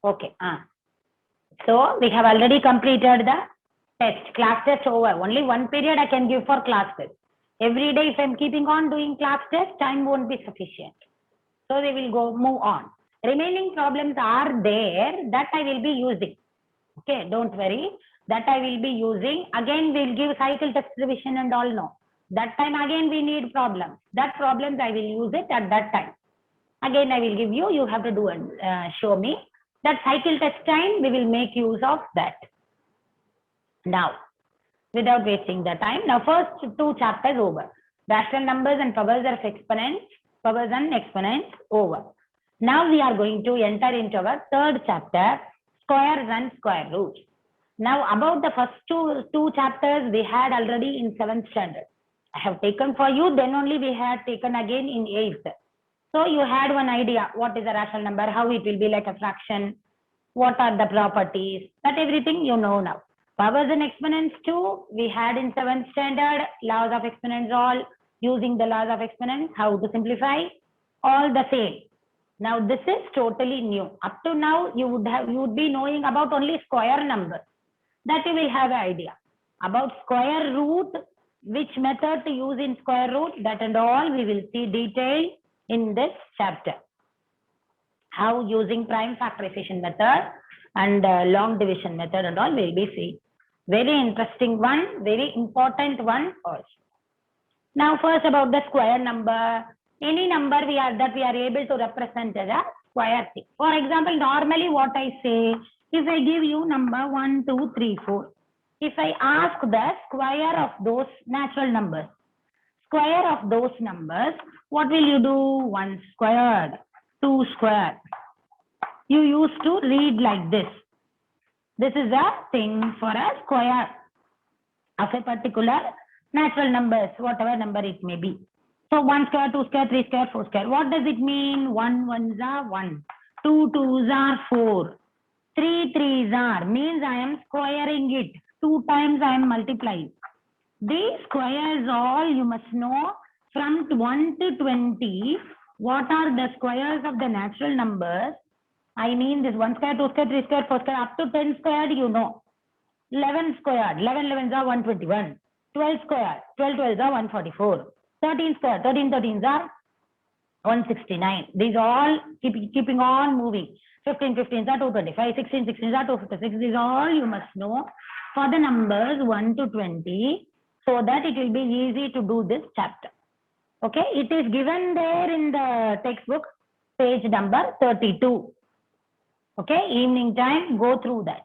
Okay. So we have already completed the test. Class test over. Only one period I can give for class test. Every day if I'm keeping on doing class test, time won't be sufficient. So they will move on. Remaining problems are there that I will be using. Okay, don't worry. That I will be using. Again, we'll give cycle test revision and all. No. That time again we need problems. That problems I will use it at that time. Again I will give you. You have to do and show me. That cycle test time we will make use of that. Now, without wasting the time. Now, first two chapters over. Rational numbers and powers of exponents. Powers and exponents over. Now we are going to enter into our third chapter, squares and square roots. Now about the first two chapters we had already in 7th standard. I have taken for you, then only we had taken again in 8th. So you had one idea, what is a rational number, how it will be like a fraction, what are the properties, that everything you know now. Powers and exponents too, we had in 7th standard, laws of exponents all, using the laws of exponents, how to simplify, all the same. Now this is totally new. Up to now you would be knowing about only square numbers. That you will have an idea. About square root, which method to use in square root, that and all we will see detail in this chapter. How using prime factorization method and long division method and all we will be seeing. Very interesting one, very important one also. Now first about the square number. Any number we are able to represent as a square thing. For example, normally what I say, if I give you number 1, 2, 3, 4, if I ask the square of those natural numbers, square of those numbers, what will you do? 1 squared, 2 squared. You used to read like this. This is a thing for a square of a particular natural numbers, whatever number it may be. So 1 square, 2 square, 3 square, 4 square. What does it mean? 1 ones are 1, 2 twos are 4, 3 threes are, means I am squaring it. 2 times I am multiplying. These squares all you must know from 1 to 20. What are the squares of the natural numbers? I mean this 1 square, 2 square, 3 square, 4 square, up to 10 squared you know. 11 squared, 11 11s are 121. 12 squared, 12 12s are 144. 13 squared, 13 13s are 169. These all keeping on moving. 15 15s are 225. 16 16s are 256. These all you must know for the numbers 1 to 20, so that it will be easy to do this chapter. Okay, it is given there in the textbook, page number 32. Okay, evening time, go through that.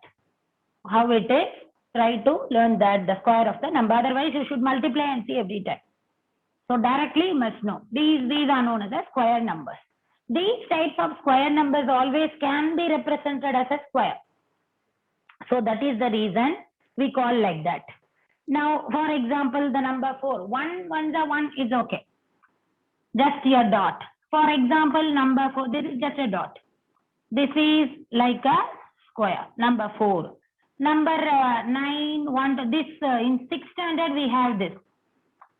How it is, try to learn that, the square of the number. Otherwise, you should multiply and see every time. So directly you must know. These are known as a square numbers. These types of square numbers always can be represented as a square. So that is the reason we call like that. Now, for example, the number 4. 1 ones are 1 is okay. Just your dot. For example, number 4, there is just a dot. This is like a square. Number 4. Number 9, 1, 2. This in 6th standard we have this.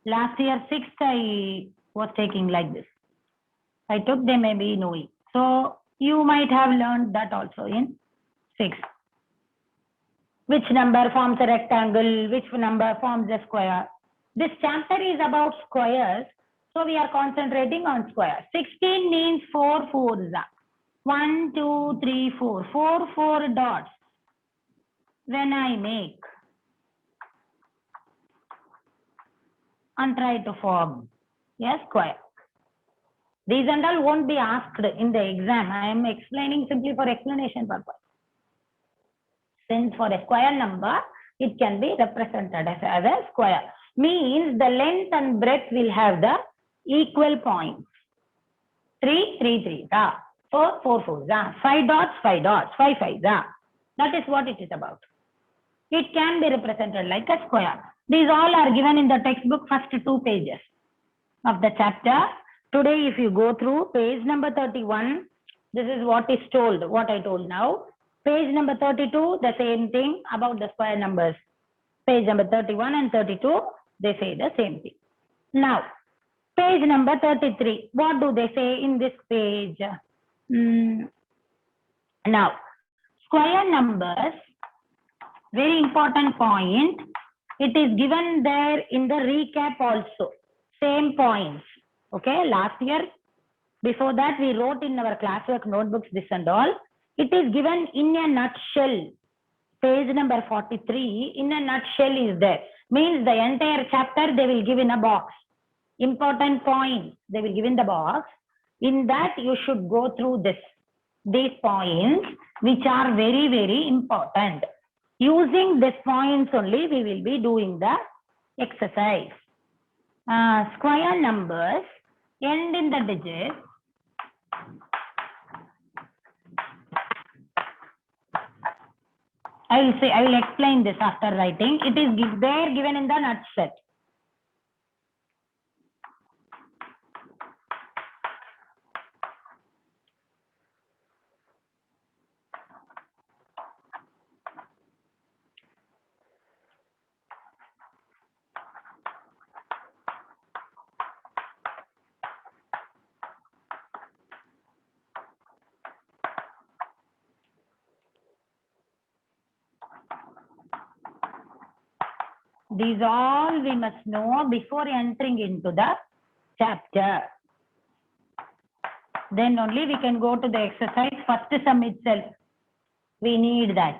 Last year 6th I was taking like this. I took, they may be knowing. So you might have learned that also in 6th. Which number forms a rectangle? Which number forms a square? This chapter is about squares. So we are concentrating on squares. 16 means 4 fours. 1, 2, 3, 4. 4 dots. When I make and try to form a square. These and all won't be asked in the exam. I am explaining simply for explanation purpose. Since for a square number, it can be represented as a square. Means the length and breadth will have the equal points. 3, 3, 3. 4, 4, 4. 5 dots, 5 dots. 5, 5. That is what it is about. It can be represented like a square. These all are given in the textbook first 2 pages of the chapter. Today, if you go through page number 31, this is what is told, what I told now. Page number 32, the same thing about the square numbers. Page number 31 and 32, they say the same thing. Now, page number 33, what do they say in this page? Now, Square numbers, very important point. It is given there in the recap also. Same points. Okay, last year, before that, we wrote in our classwork notebooks this and all. It is given in a nutshell. Page number 43, in a nutshell is there. Means the entire chapter they will give in a box. Important points they will give in the box. In that you should go through these points which are very, very important. Using these points only we will be doing the exercise. Square numbers end in the digit. I will explain this after writing. It is there given in the nutshell. These all we must know before entering into the chapter. Then only we can go to the exercise. First sum itself, we need that.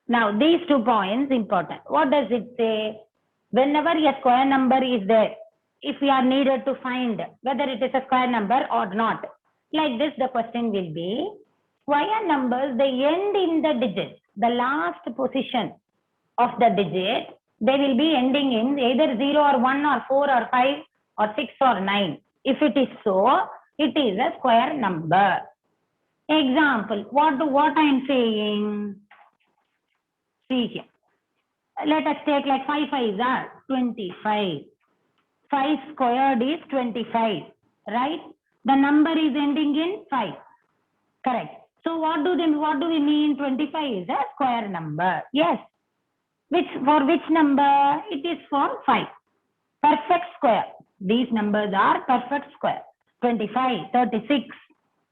Now these 2 points important. What does it say? Whenever a square number is there, if we are needed to find whether it is a square number or not, like this the question will be, square numbers, they end in the digit, the last position of the digit, they will be ending in either 0 or 1 or 4 or 5 or 6 or 9. If it is so, it is a square number. Example, what I am saying? See here. Let us take like 5 5s are 25. 5 squared is 25, right? The number is ending in 5. Correct. So what do we mean? 25 is a square number. Yes. For which number? It is for 5. Perfect square. These numbers are perfect square. 25, 36.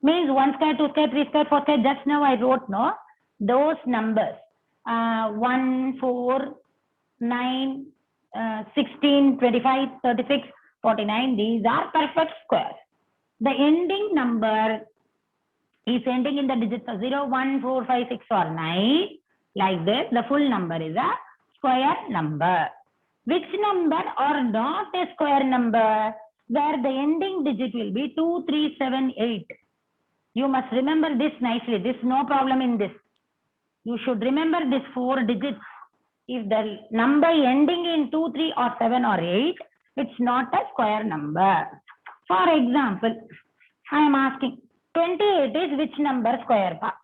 Means 1 square, 2 square, 3 square, 4 square. Just now I wrote, no? Those numbers. 1, 4, 9, 16, 25, 36, 49. These are perfect squares. The ending number is ending in the digits of 0, 1, 4, 5, 6 or 9. Like this, the full number is a square number. Which number are not a square number? Where the ending digit will be 2, 3, 7, 8. You must remember this nicely. This no problem in this. You should remember this 4 digits. If the number ending in 2, 3 or 7 or 8, it's not a square number. For example, I am asking, 28 is which number square part?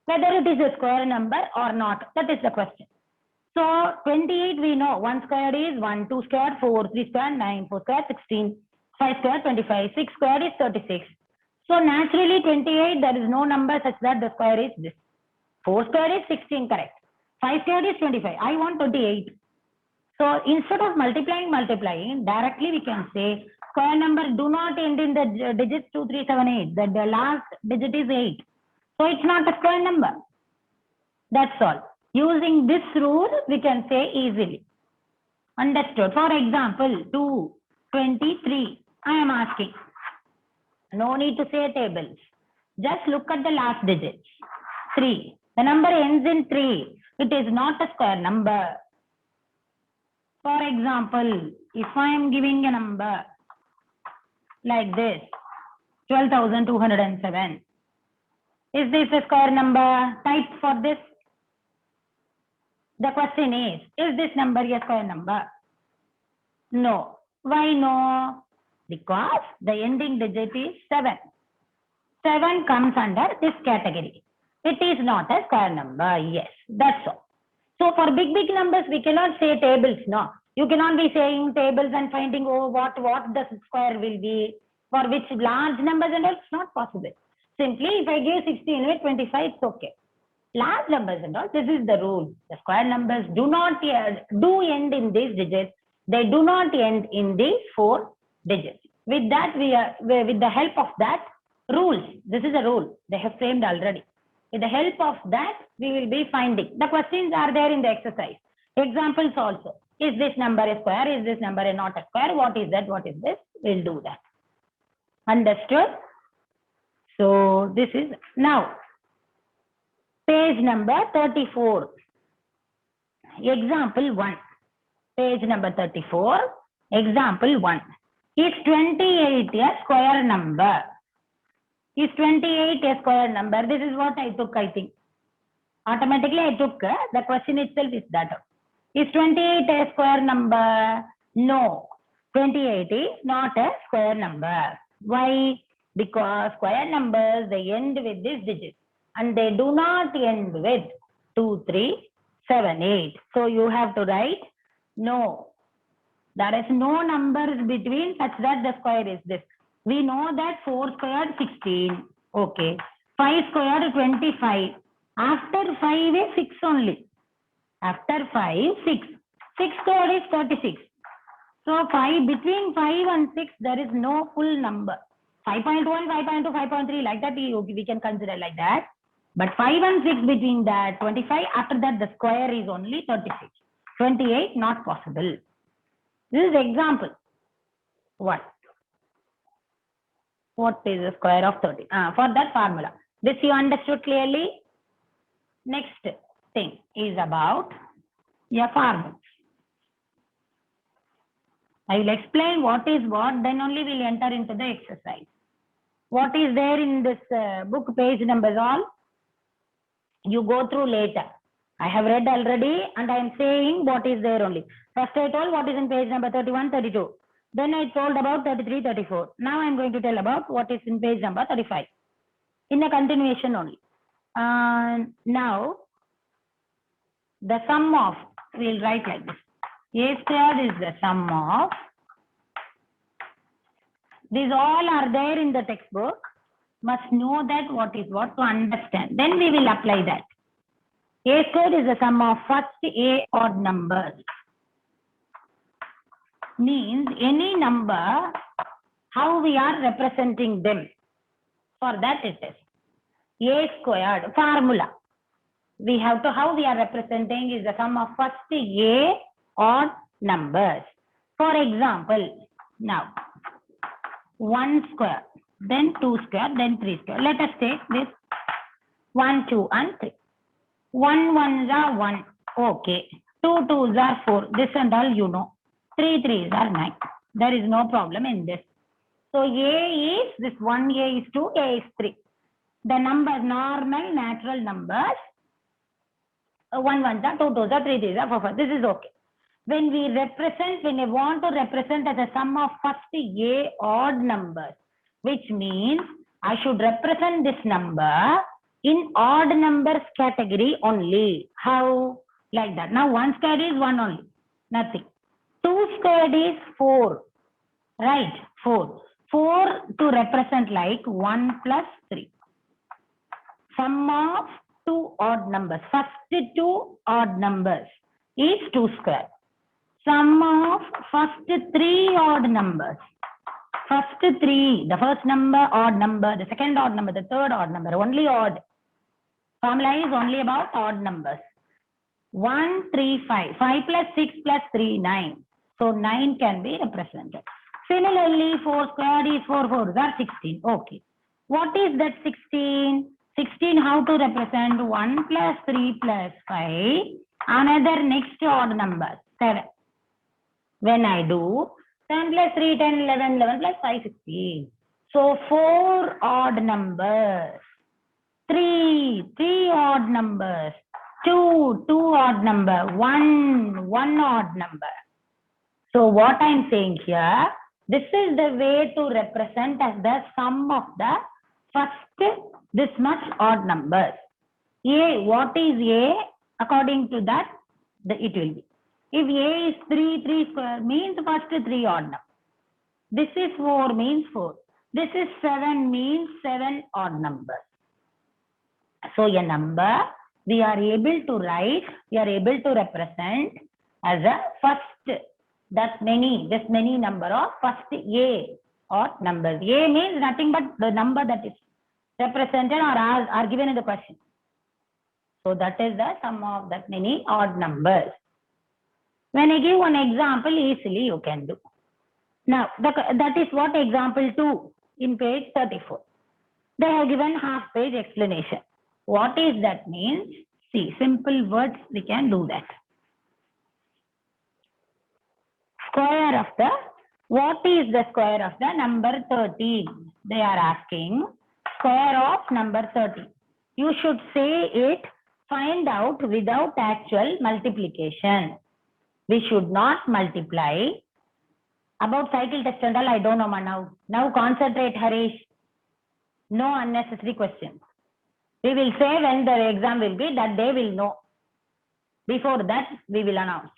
Whether it is a square number or not, that is the question. So 28 we know, 1 square is 1, 2 square, 4, 3 square, 9, 4 square, 16, 5 square, 25, 6 square is 36. So naturally 28, there is no number such that the square is this. 4 square is 16, correct. 5 square is 25. I want 28. So instead of multiplying, directly we can say square number do not end in the digits 2, 3, 7, 8. The last digit is 8. So it's not a square number. That's all. Using this rule, we can say easily. Understood? For example, 2, 23. I am asking. No need to say tables. Just look at the last digits. 3. The number ends in 3. It is not a square number. For example, if I am giving a number like this, 12,207. Is this a square number? Type for this. The question is this number a square number? No. Why no? Because the ending digit is 7. 7 comes under this category. It is not a square number. Yes, that's all. So for big numbers, we cannot say tables. No. You cannot be saying tables and finding what the square will be. For which large numbers and all, it's not possible. Simply, if I give 16 with 25, it's okay. Large numbers and all, this is the rule. The square numbers do end in these digits. They do not end in these 4 digits. With that, with the help of that rules, this is a rule they have framed already. With the help of that, we will be finding. The questions are there in the exercise. Examples also. Is this number a square? Is this number not a square? What is that? What is this? We'll do that. Understood? So this is now page number 34. Example 1. Page number 34. Example 1. Is 28 a square number? Is 28 a square number? This is what I took, I think. Automatically I took, the question itself is that. Is 28 a square number? No. 28 is not a square number. Why? Because square numbers, they end with this digit. And they do not end with 2, 3, 7, 8. So you have to write no. There is no numbers between such that the square is this. We know that 4 squared 16. Okay. 5 squared 25. After 5 is 6 only. After 5, 6. 6 squared is 36. So 5, between 5 and 6, there is no full number. 5.1, 5.2, 5.3, like that we can consider like that. But 5 and 6 between that 25, after that the square is only 36. 28, not possible. This is example. What? What is the square of 30? For that formula. This you understood clearly? Next thing is about a formula. I will explain what is what, then only we will enter into the exercise. What is there in this book, page numbers all? You go through later. I have read already and I am saying what is there only. First I told what is in page number 31, 32. Then I told about 33, 34. Now I am going to tell about what is in page number 35. In a continuation only. Now, the sum of, we will write like this. A squared is the sum of, these all are there in the textbook. Must know that what is what to understand. Then we will apply that. A squared is the sum of first A odd numbers. Means any number, how we are representing them. For that it is. A squared formula. We have to, how we are representing is the sum of first A odd numbers. For example, now 1 square, then 2 square, then 3 square. Let us take this 1, 2 and 3. 1 1s are 1. Okay. 2 2s are 4. This and all you know. 3 3s are 9. There is no problem in this. So A is this 1A is 2, A is 3. The numbers, normal natural numbers. 1 1s are 2 2s are 3 3s are 4 4. This is okay. When we represent, when we want to represent as a sum of first A odd numbers, which means I should represent this number in odd numbers category only. How? Like that. Now 1 squared is 1 only. Nothing. 2 squared is 4. Right? 4. 4 to represent like 1 plus 3. Sum of 2 odd numbers. First 2 odd numbers is 2 squared. Sum of first 3 odd numbers. First 3, the first number, odd number, the second odd number, the third odd number, only odd. Formula is only about odd numbers. 1, 3, 5. 5 plus 6 plus 3, 9. So 9 can be represented. Similarly, 4 squared is 4 4s are 16. Okay. What is that 16? 16 how to represent? 1 plus 3 plus 5. Another next odd number, 7. When I do 10 plus 3, 10, 11, 11 plus 5, 16. So 4 odd numbers, 3 odd numbers, 2 odd number, 1 odd number. So what I'm saying here, this is the way to represent as the sum of the first this much odd numbers. A, what is A? According to that, it will be. If A is 3, 3 square means first 3 odd number. This is 4 means 4. This is 7 means 7 odd numbers. So a number we are able to write, we are able to represent as a first, this many number of first A. odd numbers. A means nothing but the number that is represented or are given in the question. So that is the sum of that many odd numbers. When I give one example, easily you can do. Now, that is what example 2 in page 34. They have given half-page explanation. What is that means? See, simple words, we can do that. Square of the, what is the square of the number 13? They are asking square of number 13. You should say it, find out without actual multiplication. We should not multiply. About cycle test and all, I don't know now. Now concentrate, Harish. No unnecessary questions. We will say when the exam will be, that they will know. Before that, we will announce.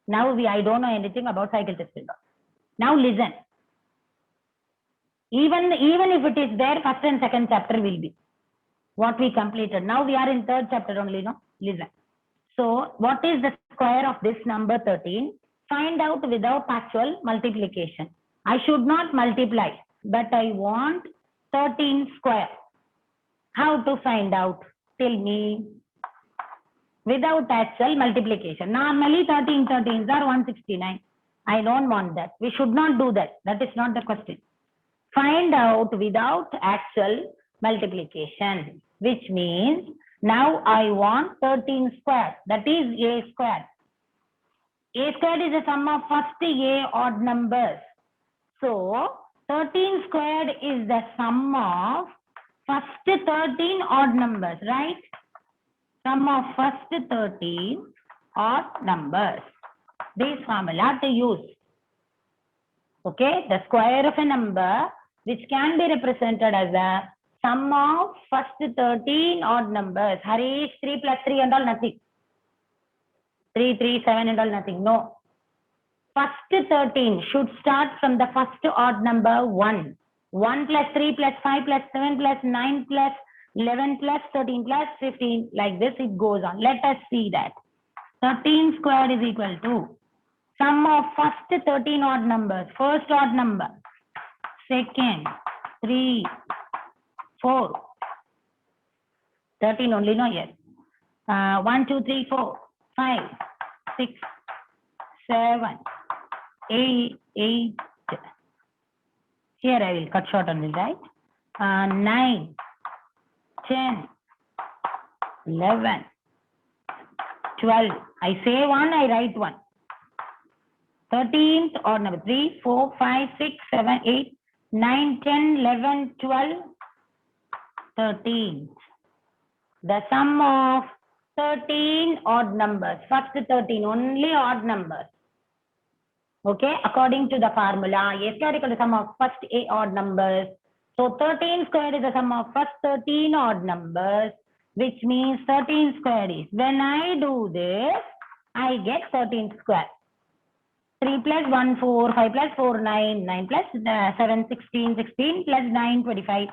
Now I don't know anything about cycle test and all. Now listen. Even if it is there, first and second chapter will be what we completed. Now we are in third chapter only, no? Listen. So what is the square of this number 13? Find out without actual multiplication. I should not multiply, but I want 13 square. How to find out? Tell me. Without actual multiplication. Normally 13 13s are 169. I don't want that. We should not do that. That is not the question. Find out without actual multiplication, which means now I want 13 square. That is A square. A squared is the sum of first A odd numbers. So 13 squared is the sum of first 13 odd numbers, right? Sum of first 13 odd numbers. This formula to use. Okay, the square of a number which can be represented as a sum of first 13 odd numbers. Harish, 3 plus 3 and all nothing. 3, 3, 7 and all nothing. No. First 13 should start from the first odd number 1. 1 plus 3 plus 5 plus 7 plus 9 plus 11 plus 13 plus 15. Like this it goes on. Let us see that. 13 squared is equal to sum of first 13 odd numbers. First odd number. Second. 3. 4. 13 only, no? Yes. 1, 2, 3, 4. 5, 6, 7, 8. Here I will cut short on this, right? 9, 10, 11, 12. I say 1, I write 1. 13th odd number. 3, 4, 5, 6, 7, 8, 9, 10, 11, 12, 13th. The sum of 13 odd numbers. First 13, only odd numbers. Okay, according to the formula, A squared equal to sum of first A odd numbers. So 13 squared is the sum of first 13 odd numbers, which means 13 squared is. When I do this, I get 13 square. 3 plus 1, 4, 5 plus 4, 9, 9 plus 7, 16, 16 plus 9, 25,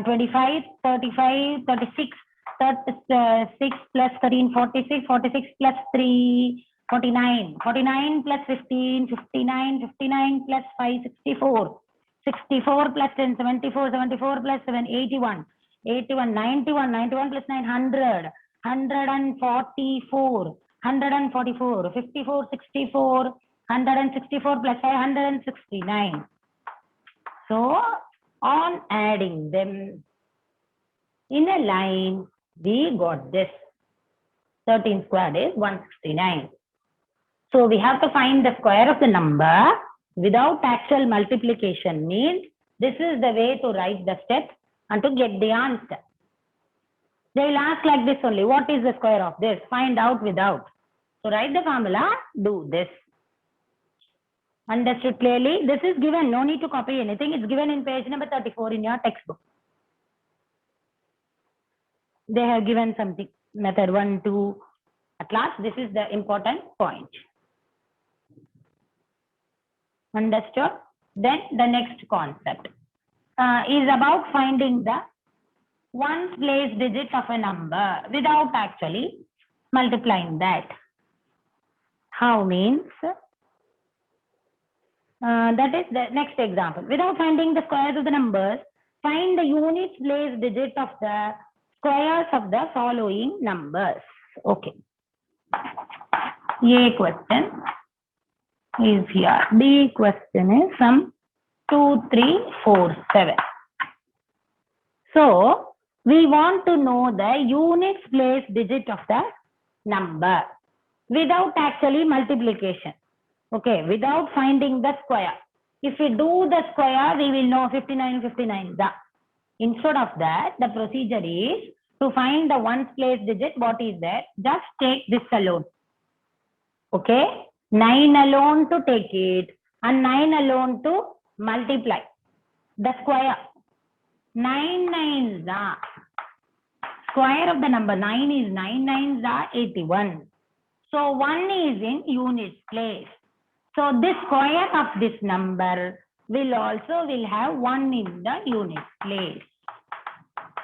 25, 35, 36, 36 plus 13, 46, 46 plus 3, 49, 49 plus 15, 59, 59 plus 5, 64, 64 plus 10, 74, 74 plus 7, 81, 81, 91, 91 plus 9, 100, 144, 144, 54, 64, 164 plus 5, 169. So, on adding them in a line, we got this. 13 squared is 169. So we have to find the square of the number without actual multiplication. Means this is the way to write the steps and to get the answer. They will ask like this only. What is the square of this? Find out without. So write the formula, do this. Understood clearly? This is given. No need to copy anything. It's given in page number 34 in your textbook. They have given something. Method 1, 2. At last, this is the important point. Understood? Then the next concept is about finding the ones place digit of a number without actually multiplying that. How means? That is the next example. Without finding the squares of the numbers, find the units place digit of the squares of the following numbers. Okay. A question is here. B question is some 2, 3, 4, 7. So we want to know the units place digit of the number without actually multiplication. Okay, without finding the square. If we do the square, we will know 59, 59. Instead of that, the procedure is to find the ones place digit. What is that? Just take this alone. Okay, 9 alone to take it and 9 alone to multiply the square. 9 nines are square of the number 9 is 9 nines are 81. So 1 is in units place. So this square of this number will have 1 in the unit place.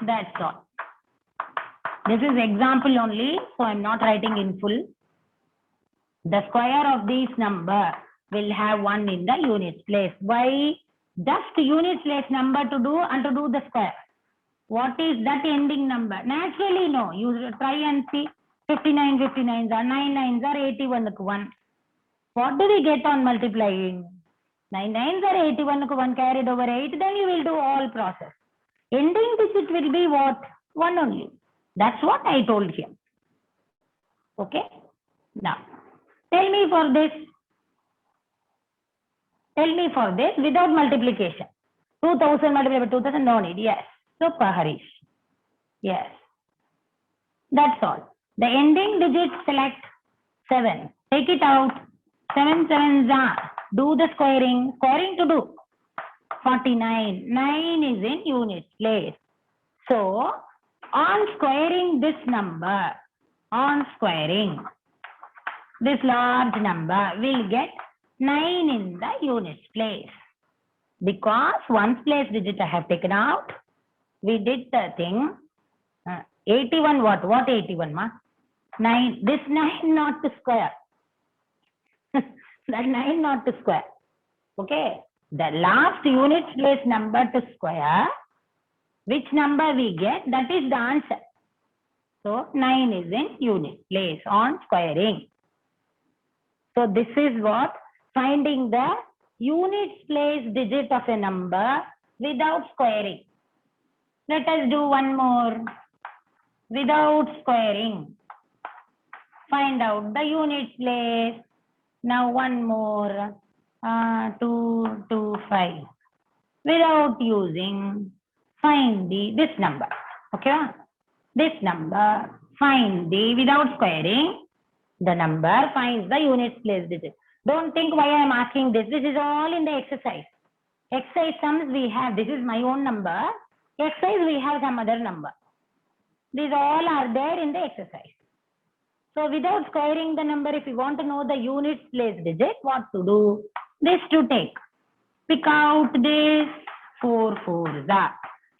That's all. This is example only, so I'm not writing in full. The square of this number will have 1 in the unit place. Why? Just unit place number to do and to do the square. What is that ending number? Naturally, no. You try and see 59, 59s are 9 nines are 81 1. What do we get on multiplying? 9 nines are 81 1 carried over 8. Then you will do all process. Ending digit will be what? 1 only. That's what I told him. Okay. Now, tell me for this. Tell me for this without multiplication. 2000 multiplied by 2000, no need. Yes. Super, Harish. Yes. That's all. The ending digit select 7. Take it out. 7 sevens are. Do the squaring. Squaring to do. 49. 9 is in unit place. So, on squaring this number, on squaring this large number, we'll get 9 in the units place. Because ones place digit I have taken out, we did the thing. 81 what? What 81 ma? 9. This 9 not to square. That 9 not to square. Okay. The last unit place number to square, which number we get, that is the answer. So 9 is in unit place on squaring. So this is what? Finding the units place digit of a number without squaring. Let us do one more. Without squaring. Find out the units place. Now one more. 2, 2, 5. Without using, find this number. Okay. This number, find without squaring, the number finds the units place digit. Don't think why I am asking this. This is all in the exercise. Exercise sums we have. This is my own number. Exercise we have some other number. These all are there in the exercise. So without squaring the number, if you want to know the units place digit, what to do? This to take. Pick out this 4 4s.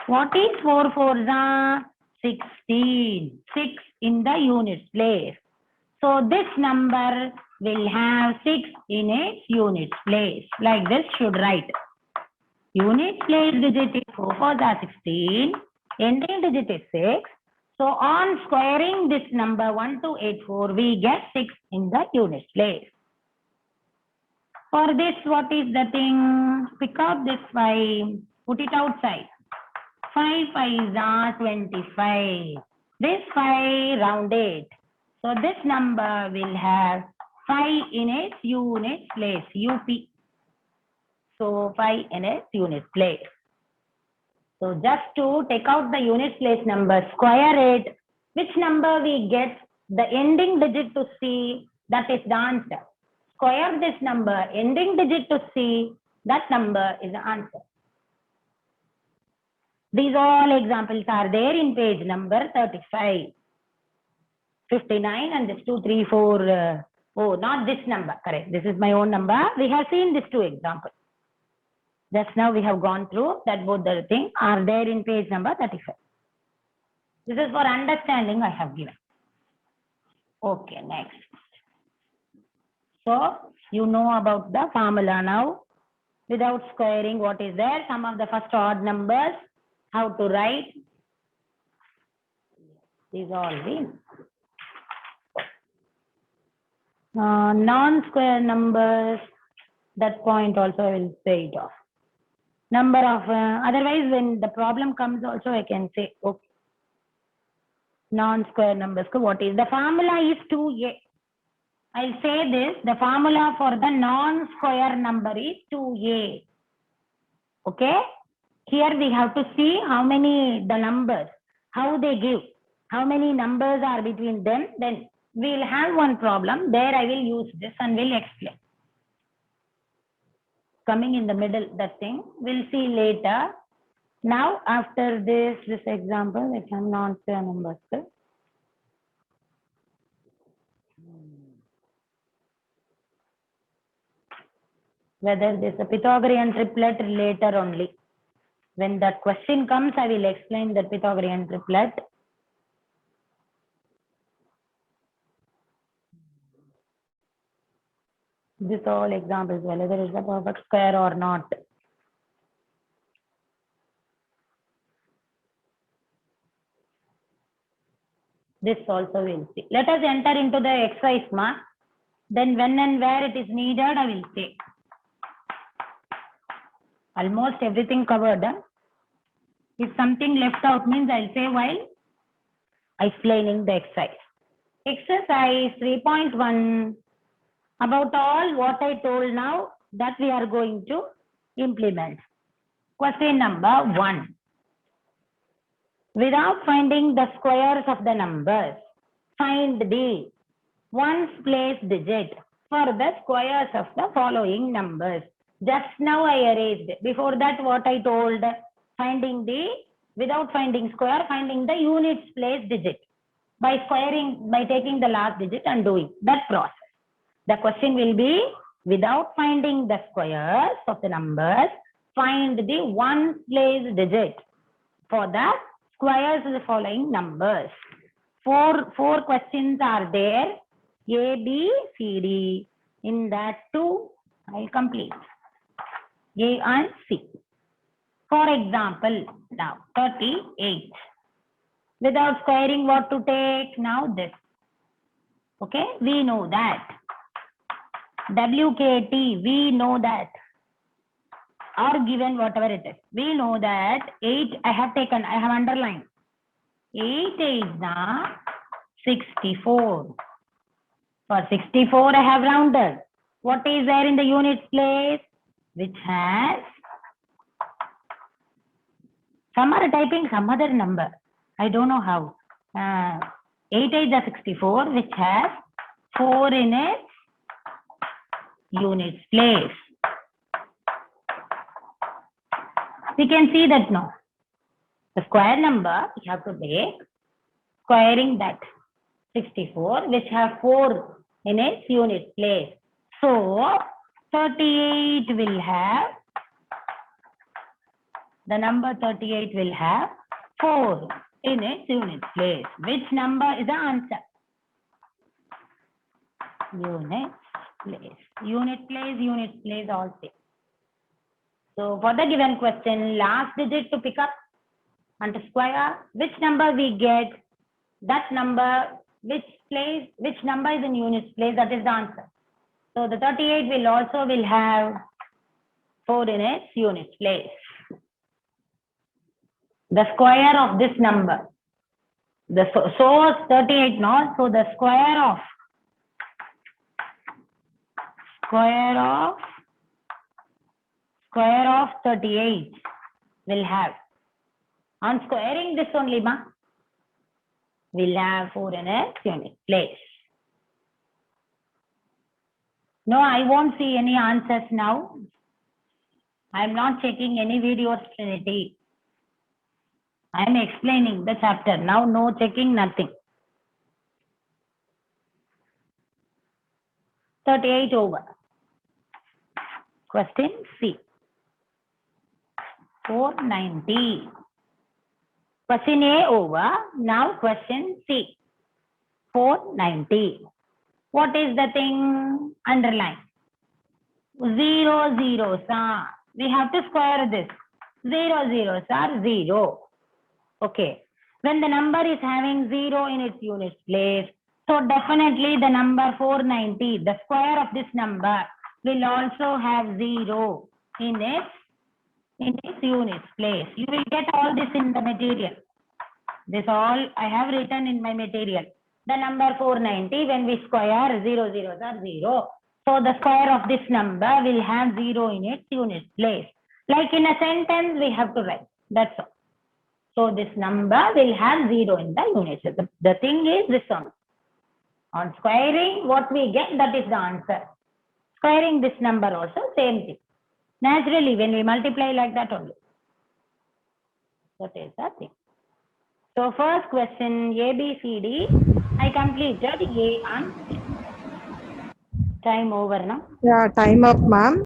What is 4 4s? 16. 6 in the units place. So this number will have 6 in its units place. Like this should write. Unit place digit is 4 4s are 16. Ending digit is 6. So on squaring this number 1284, we get 6 in the units place. For this, what is the thing? Pick up this 5. Put it outside. 5 5s are 25. This 5 round it. So this number will have 5 in its unit place, UP. So 5 in its unit place. So just to take out the unit place number, square it. Which number we get? The ending digit to C, that is the answer. Square this number, ending digit to C, that number is the answer. These all examples are there in page number 35. 59 and this 2, 3, 4. Oh, not this number. Correct. This is my own number. We have seen these 2 examples. Just now we have gone through that both the things are there in page number 35. This is for understanding I have given. Okay, next. So, you know about the formula now. Without squaring, what is there? Sum of the first odd numbers. How to write? These all the non-square numbers. That point also I will say it off. Number of, otherwise when the problem comes also I can say, okay. Non-square numbers, what is? The formula is 2a. I'll say this, the formula for the non-square number is 2a. Okay? Here we have to see how many the numbers, how they give, how many numbers are between them. Then we'll have one problem. There I will use this and will explain. Coming in the middle, that thing, we'll see later. Now, after this example, it's a non-square numbers. Whether this is a Pythagorean triplet later only. When that question comes, I will explain the Pythagorean triplet. This all examples, whether it's a perfect square or not. This also we'll see. Let us enter into the exercise mark. Then when and where it is needed, I will say. Almost everything covered. If something left out means I'll say while explaining the exercise. Exercise 3.1. About all what I told now, that we are going to implement. Question number 1. Without finding the squares of the numbers, find the ones place digit for the squares of the following numbers. Just now I erased. Before that what I told, finding the, without finding square, finding the units place digit. By squaring, by taking the last digit and doing that process. The question will be, without finding the squares of the numbers, find the ones place digit for the squares of the following numbers. Four questions are there. A, B, C, D. In that 2, I'll complete. A and C. For example, now 38. Without squaring, what to take? Now this. Okay, we know that. WKT, we know that. Or given whatever it is. We know that 8, I have underlined. 8 is the 64. For 64, I have rounded. What is there in the units place? Which has, some are typing some other number. I don't know how. 8 is the 64, which has 4 in its units place. We can see that now. The square number, you have to take squaring that 64, which have 4 in its unit place. So, 38 will have, the number 38 will have 4 in its unit place. Which number is the answer? Unit place. Unit place all same. So for the given question, last digit to pick up and to square, which number we get, that number, which number is in units place, that is the answer. So the 38 will have 4 in its unit place. The square of this number, the source 38 not, so the square of 38 will have, on squaring this only will have 4 in its unit place. No, I won't see any answers now. I am not checking any videos, Trinity. I am explaining the chapter. Now no checking, nothing. 38 over. Question C. 490. Question A over. Now question C. 490. What is the thing? Underline. 0 0, sir. we have to square this. 0 zeros are 0. Okay. When the number is having 0 in its units place, so definitely the number 490, the square of this number will also have 0 in its units place. You will get all this in the material. This all I have written in my material. The number 490, when we square, 0 zeros are 0. So the square of this number will have 0 in its units place. Like in a sentence, we have to write. That's all. So this number will have 0 in the units. The thing is this one. On squaring, what we get, that is the answer. Squaring this number also, same thing. Naturally, when we multiply like that only. That is the thing. So first question, A, B, C, D. I completed A and C. Time over now. Yeah, time up, ma'am.